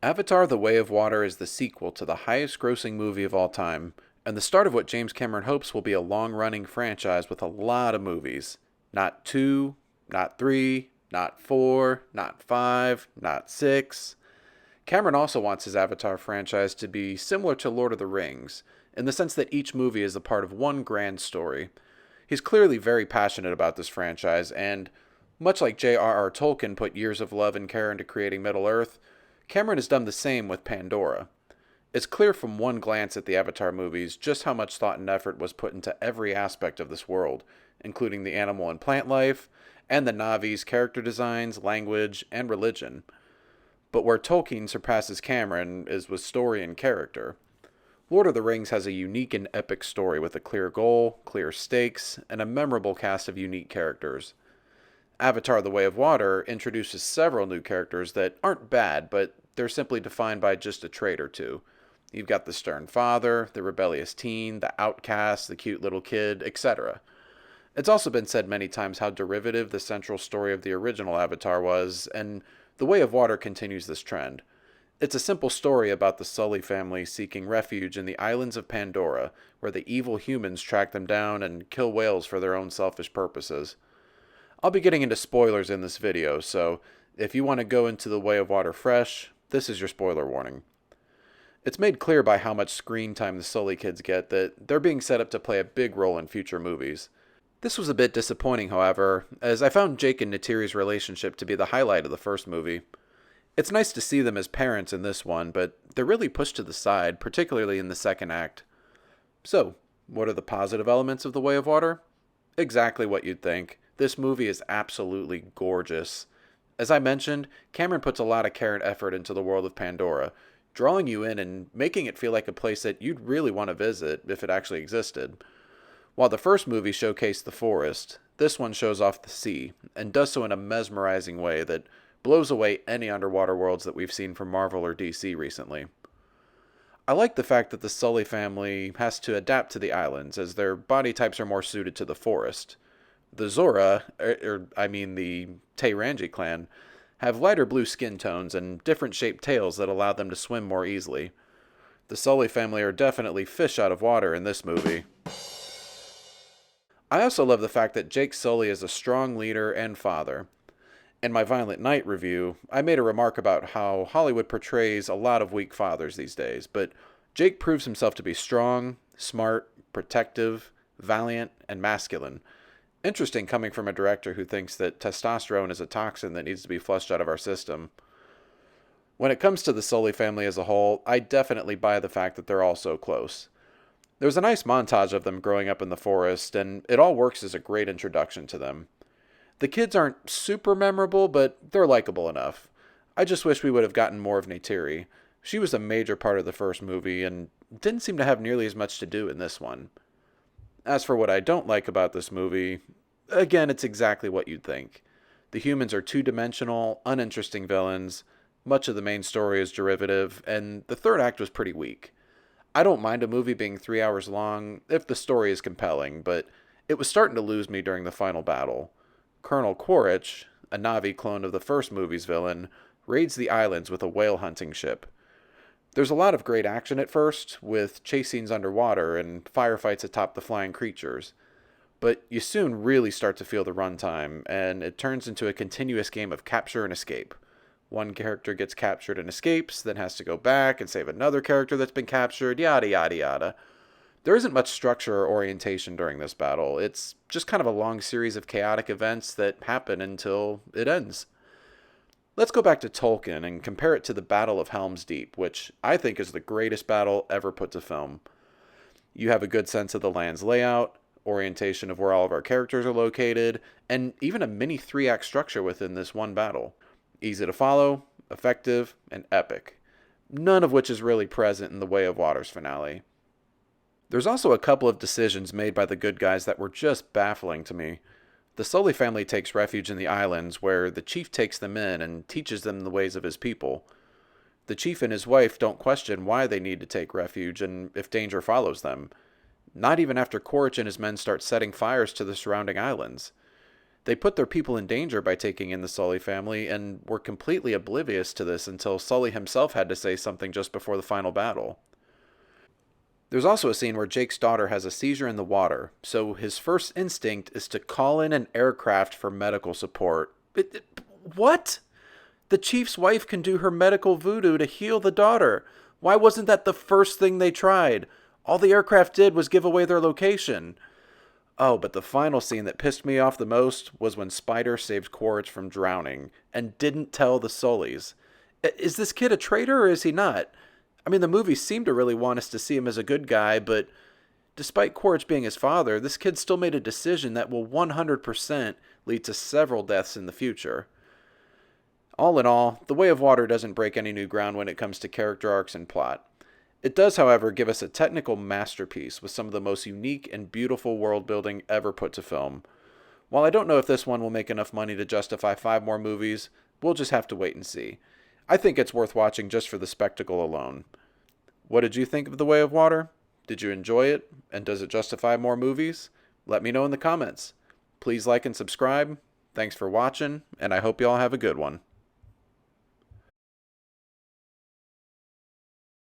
Avatar: The Way of Water is the sequel to the highest grossing movie of all time, and the start of what James Cameron hopes will be a long running franchise with a lot of movies. Not two, not three, not four, not five, not six. Cameron also wants his Avatar franchise to be similar to Lord of the Rings, in the sense that each movie is a part of one grand story. He's clearly very passionate about this franchise, and much like J.R.R. Tolkien put years of love and care into creating Middle Earth, Cameron has done the same with Pandora. It's clear from one glance at the Avatar movies just how much thought and effort was put into every aspect of this world, including the animal and plant life, and the Na'vi's character designs, language, and religion. But where Tolkien surpasses Cameron is with story and character. Lord of the Rings has a unique and epic story with a clear goal, clear stakes, and a memorable cast of unique characters. Avatar: The Way of Water introduces several new characters that aren't bad, but they're simply defined by just a trait or two. You've got the stern father, the rebellious teen, the outcast, the cute little kid, etc. It's also been said many times how derivative the central story of the original Avatar was, and The Way of Water continues this trend. It's a simple story about the Sully family seeking refuge in the islands of Pandora, where the evil humans track them down and kill whales for their own selfish purposes. I'll be getting into spoilers in this video, so if you want to go into The Way of Water fresh, this is your spoiler warning. It's made clear by how much screen time the Sully kids get that they're being set up to play a big role in future movies. This was a bit disappointing, however, as I found Jake and Neytiri's relationship to be the highlight of the first movie. It's nice to see them as parents in this one, but they're really pushed to the side, particularly in the second act. So, what are the positive elements of The Way of Water? Exactly what you'd think. This movie is absolutely gorgeous. As I mentioned, Cameron puts a lot of care and effort into the world of Pandora, drawing you in and making it feel like a place that you'd really want to visit if it actually existed. While the first movie showcased the forest, this one shows off the sea, and does so in a mesmerizing way that blows away any underwater worlds that we've seen from Marvel or DC recently. I like the fact that the Sully family has to adapt to the islands, as their body types are more suited to the forest. The Zora, the Teirangi clan, have lighter blue skin tones and different shaped tails that allow them to swim more easily. The Sully family are definitely fish out of water in this movie. I also love the fact that Jake Sully is a strong leader and father. In my Violent Night review, I made a remark about how Hollywood portrays a lot of weak fathers these days, but Jake proves himself to be strong, smart, protective, valiant, and masculine. Interesting coming from a director who thinks that testosterone is a toxin that needs to be flushed out of our system. When it comes to the Sully family as a whole, I definitely buy the fact that they're all so close. There's a nice montage of them growing up in the forest, and it all works as a great introduction to them. The kids aren't super memorable, but they're likable enough. I just wish we would have gotten more of Neytiri. She was a major part of the first movie, and didn't seem to have nearly as much to do in this one. As for what I don't like about this movie, again, it's exactly what you'd think. The humans are two-dimensional, uninteresting villains, much of the main story is derivative, and the third act was pretty weak. I don't mind a movie being 3 hours long if the story is compelling, but it was starting to lose me during the final battle. Colonel Quaritch, a Na'vi clone of the first movie's villain, raids the islands with a whale hunting ship. There's a lot of great action at first, with chase scenes underwater and firefights atop the flying creatures. But you soon really start to feel the runtime, and it turns into a continuous game of capture and escape. One character gets captured and escapes, then has to go back and save another character that's been captured, yada yada yada. There isn't much structure or orientation during this battle. It's just kind of a long series of chaotic events that happen until it ends. Let's go back to Tolkien and compare it to the Battle of Helm's Deep, which I think is the greatest battle ever put to film. You have a good sense of the land's layout, orientation of where all of our characters are located, and even a mini three-act structure within this one battle. Easy to follow, effective, and epic. None of which is really present in The Way of Water's finale. There's also a couple of decisions made by the good guys that were just baffling to me. The Sully family takes refuge in the islands, where the chief takes them in and teaches them the ways of his people. The chief and his wife don't question why they need to take refuge and if danger follows them. Not even after Quaritch and his men start setting fires to the surrounding islands. They put their people in danger by taking in the Sully family and were completely oblivious to this until Sully himself had to say something just before the final battle. There's also a scene where Jake's daughter has a seizure in the water, so his first instinct is to call in an aircraft for medical support. What? The chief's wife can do her medical voodoo to heal the daughter. Why wasn't that the first thing they tried? All the aircraft did was give away their location. Oh, but the final scene that pissed me off the most was when Spider saved Quaritch from drowning and didn't tell the Sullys. Is this kid a traitor or is he not? I mean, the movie seemed to really want us to see him as a good guy, but despite Quaritch being his father, this kid still made a decision that will 100% lead to several deaths in the future. All in all, The Way of Water doesn't break any new ground when it comes to character arcs and plot. It does, however, give us a technical masterpiece with some of the most unique and beautiful world building ever put to film. While I don't know if this one will make enough money to justify 5 more movies, we'll just have to wait and see. I think it's worth watching just for the spectacle alone. What did you think of The Way of Water? Did you enjoy it? And does it justify more movies? Let me know in the comments. Please like and subscribe. Thanks for watching, and I hope you all have a good one.